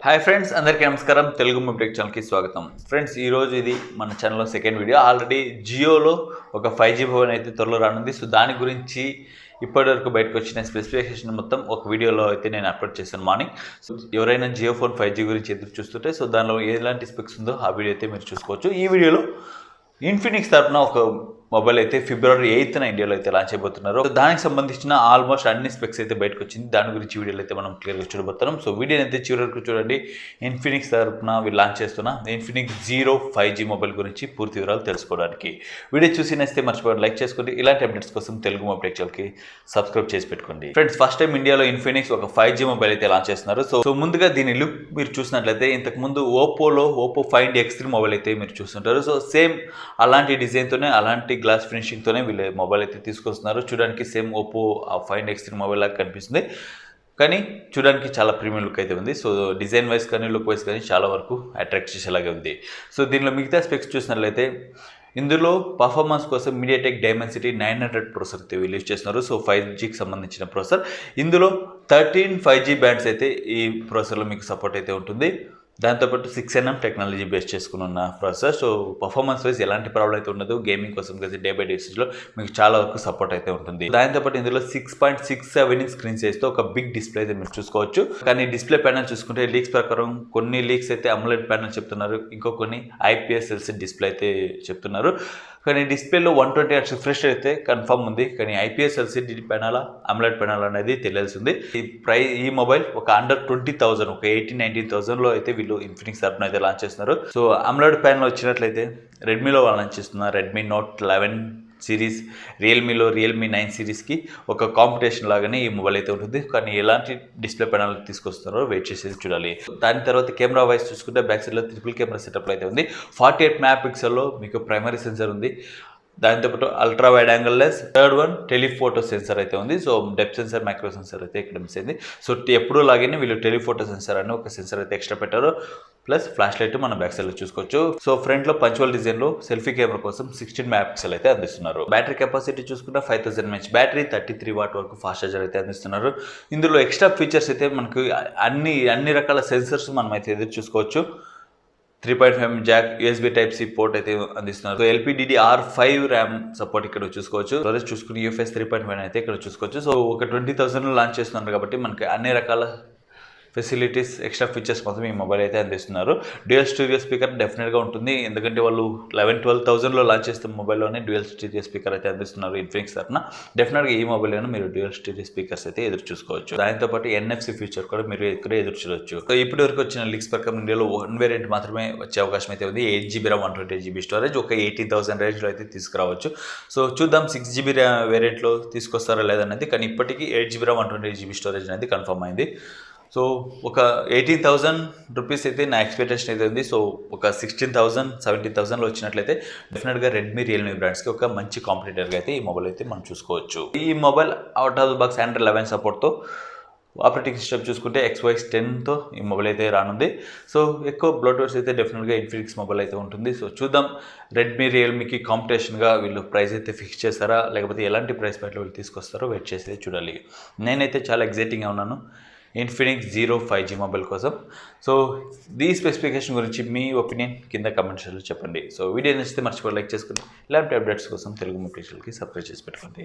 Hi friends, అందరికీ నమస్కారం. Telugu tech ఛానల్కి స్వాగతం. ఫ్రెండ్స్, ఈరోజు ఇది మన ఛానల్లో సెకండ్ వీడియో. ఆల్రెడీ జియోలో ఒక 5G ఫోన్ అయితే త్వరలో రానుంది. సో దాని గురించి ఇప్పటివరకు బయటకు వచ్చిన స్పెసిఫికేషన్ మొత్తం ఒక వీడియోలో అయితే నేను అప్లోడ్ చేశాను మార్నింగ్. సో ఎవరైనా జియో ఫోన్ 5G గురించి ఎదురు చూస్తుంటే సో దానిలో ఎలాంటి స్పెక్స్ ఉందో ఆ వీడియో అయితే మీరు చూసుకోవచ్చు. ఈ వీడియోలో ఇన్ఫినిక్స్ తరఫున ఒక మొబైల్ అయితే ఫిబ్రవరి 8న ఇండియాలో అయితే లాంచ్ అయిపోతున్నారు. దానికి సంబంధించిన ఆల్మోస్ట్ అన్ని స్పెక్స్ అయితే బయటకు వచ్చింది. దాని గురించి వీడియోలో అయితే మనం క్లియర్గా చూడబోతున్నాం. సో వీడియోని అయితే చివరి వరకు చూడండి. ఇన్ఫినిక్స్ తరఫున వీళ్ళు లాంచ్ చేస్తున్న ఇన్ఫినిక్స్ జీరో 5G మొబైల్ గురించి పూర్తి వివరాలు తెలుసుకోవడానికి వీడియో చూసి నచ్చితే మర్చిపోండి లైక్ చేసుకోండి. ఇలాంటి అప్డేట్స్ కోసం తెలుగు మొబైల్ ఛానల్కి సబ్స్క్రైబ్ చేసి పెట్టుకోండి. ఫ్రెండ్స్, ఫస్ట్ టైం ఇండియాలో ఇన్ఫినిక్స్ ఒక 5G మొబైల్ అయితే లాంచ్ చేస్తున్నారు. సో ముందుగా దీని లుక్ మీరు చూసినట్లయితే ఇంతకు ముందు ఓపో Find X3 మొబైల్ అయితే మీరు చూస్తుంటారు. సో సేమ్ అలాంటి డిజైన్తోనే అలాంటి గ్లాస్ ఫినిషింగ్తోనే వీళ్ళు మొబైల్ అయితే తీసుకొస్తున్నారు. చూడడానికి same Oppo Find X3 mobile లాగా కనిపిస్తుంది, కానీ చూడడానికి చాలా ప్రీమియం లుక్ అయితే ఉంది. సో డిజైన్ వైజ్ కానీ లుక్ వైజ్ కానీ చాలా వరకు అట్రాక్ట్ చేసేలాగా ఉంది. సో దీనిలో మిగతా స్పెక్స్ చూసినట్లయితే ఇందులో పర్ఫార్మెన్స్ కోసం మీడియాటెక్ డైమెన్సిటీ 900 ప్రాసెసర్ అయితే రిలీజ్ చేస్తున్నారు. సో 5Gకి సంబంధించిన ప్రాసెసర్. ఇందులో 13 5G బ్యాండ్స్ అయితే ఈ ప్రాసెసర్లో మీకు సపోర్ట్ అయితే ఉంటుంది. దాంతోపాటు 6nm టెక్నాలజీ బేస్ చేసుకుని ఉన్న ప్రాసెసర్. సో పర్ఫార్మెన్స్ వైజ్ ఎలాంటి ప్రాబ్లం అయితే ఉండదు. గేమింగ్ కోసం కలిసి డే బై డే యూసేజ్లో మీకు చాలా వరకు సపోర్ట్ అయితే ఉంటుంది. దాంతోపాటు ఇందులో 6.67 ఇంచ్ స్క్రీన్ సైజ్తో ఒక బిగ్ డిస్ప్లే అయితే మీరు చూసుకోవచ్చు. కానీ డిస్ప్లే ప్యానల్ చూసుకుంటే లీక్స్ ప్రకారం కొన్ని లీక్స్ అయితే AMOLED ప్యానల్ చెప్తున్నారు, ఇంకో కొన్ని IPS LCD డిస్ప్లే అయితే చెప్తున్నారు. కానీ డిస్ప్లేలో 120 Hz రిఫ్రెష్ అయితే కన్ఫర్మ్ ఉంది, కానీ IPS LCD panel AMOLED panel అనేది తెలియాల్సింది. ఈ మొబైల్ ఒక అండర్ 20,000 ఒక 18-19,000లో అయితే వీళ్ళు ఇన్ఫినిక్స్ తరఫున అయితే లాంచ్ చేస్తున్నారు. సో AMOLED ప్యానల్ వచ్చినట్లయితే రెడ్మీలో వాళ్ళు లాంచ్ చేస్తున్నారు. రెడ్మీ నోట్ 11 సిరీస్, రియల్మీలో రియల్మీ 9 సిరీస్కి ఒక కాంపిటీషన్ లాగానే ఈ మొబైల్ అయితే ఉంటుంది. కానీ ఎలాంటి డిస్ప్లే ప్యానల్ తీసుకొస్తున్నారో వెయిట్ చేసేది చూడాలి. దాని తర్వాత కెమెరా వైజ్ చూసుకుంటే బ్యాక్ సైడ్లో ట్రిపుల్ కెమెరా సెటప్లో అయితే ఉంది. 48 మెగాపిక్సెల్లో మీకు ప్రైమరీ సెన్సర్ ఉంది. దాంతోపాటు ultra wide angle lens, third one telephoto sensor అయితే ఉంది. So depth sensor, micro sensor అయితే ఇక్కడ మిస్ అయింది. సో ఎప్పుడు లాగానే వీళ్ళు టెలిఫోటో సెన్సర్ అని ఒక సెన్సర్ అయితే ఎక్స్ట్రా పెట్టారు. ప్లస్ ఫ్లాష్ లైట్ మనం బ్యాక్ సైడ్లో చూసుకోవచ్చు. సో ఫ్రంట్లో పంచువల్ డిజైన్లో సెల్ఫీ కెమెరా కోసం 16 మెగాపిక్సెల్ అయితే అందిస్తున్నారు. బ్యాటరీ కెపాసిటీ చూసుకుంటే 5000 mAh బ్యాటరీ, 33 వాట్ వరకు ఫాస్ట్ చార్జర్ అయితే అందిస్తున్నారు. ఇందులో ఎక్స్ట్రా ఫీచర్స్ అయితే మనకు అన్ని రకాల సెన్సర్స్ మనం అయితే ఎదురు చూసుకోవచ్చు. 3.5 జాక్, USB Type-C పోర్ట్ అయితే అందిస్తున్నారు. సో LPDDR5 ర్యామ్ సపోర్ట్ ఇక్కడ చూసుకోవచ్చు. స్టోరేజ్ చూసుకుని UFS 3.1 అయితే ఇక్కడ చూసుకోవచ్చు. సో ఒక 20,000 లాంచ్ చేస్తున్నారు కాబట్టి మనకి అన్ని రకాల ఫెసిలిటీస్, ఎక్స్ట్రా ఫీచర్స్ మొత్తం ఈ మొబైల్ అయితే అందిస్తున్నారు. డ్యూయల్ స్టీరియో స్పీకర్ డెఫినెట్గా ఉంటుంది, ఎందుకంటే వాళ్ళు 11-12,000లో లాంచ్ చేస్తున్న మొబైల్లోనే డ్యూయల్ స్టీరియో స్పీకర్ అయితే అందిస్తున్నారు ఇన్ఫినిక్స్ తరఫున. డెఫినెట్గా ఈ మొబైల్లోనే మీరు డ్యూయల్ స్టీరియో స్పీకర్స్ అయితే ఎదురు చూసుకోవచ్చు. దాంతోపాటు NFC ఫీచర్ కూడా మీరు ఇక్కడ ఎదురు చూడవచ్చు. సో ఇప్పటి వరకు వచ్చిన లీక్స్ ప్రకారం ఇండియాలో 1 వేరియంట్ మాత్రమే వచ్చే అవకాశం అయితే ఉంది. 8GB RAM 128GB స్టోరేజ్, ఒక 18,000 రేంజ్లో అయితే తీసుకురావచ్చు. సో చూద్దాం 6GB వేరియంట్లో తీసుకొస్తారా లేదనేది. కానీ ఇప్పటికీ 8GB RAM 128GB స్టోరేజ్ అనేది కన్ఫర్మ్ అయింది. సో ఒక 18,000 రూపీస్ అయితే నా ఎక్స్పెక్టేషన్ అయితే ఉంది. సో ఒక 16,000, 17,000లో వచ్చినట్లయితే డెఫినెట్గా రెడ్మీ, రియల్మీ బ్రాండ్స్కి ఒక మంచి కాంపిటేటర్గా అయితే ఈ మొబైల్ అయితే మనం చూసుకోవచ్చు. ఈ mobile out of the box Android 11 సపోర్ట్తో, ఆపరేటింగ్ సిస్టమ్ చూసుకుంటే XY 10తో ఈ మొబైల్ అయితే రానుంది. సో ఎక్కువ బ్లోట్వేర్స్ అయితే డెఫినెట్గా ఇన్ఫినిక్స్ మొబైల్ అయితే ఉంటుంది. సో చూద్దాం రెడ్మీ, రియల్మీకి కాంపిటీషన్గా వీళ్ళు ప్రైస్ అయితే ఫిక్స్ చేస్తారా, లేకపోతే ఎలాంటి ప్రైస్ పాయింట్లో వీళ్ళు తీసుకొస్తారో వెయిట్ చేసేది చూడాలి. నేనైతే చాలా ఎగ్జైటింగ్గా ఉన్నాను ఇన్ఫినిక్స్ జీరో 5G మొబైల్ కోసం. సో ఈ స్పెసిఫికేషన్ గురించి మీ ఒపీనియన్ కింద కామెంట్ సెక్షన్లో చెప్పండి. సో వీడియో నచ్చితే మర్చిపోయి లైక్ చేసుకుని ఇలాంటి అప్డేట్స్ కోసం తెలుగు మొబైల్ ఛానల్కి సబ్స్క్రైబ్ చేసి పెట్టుకోండి.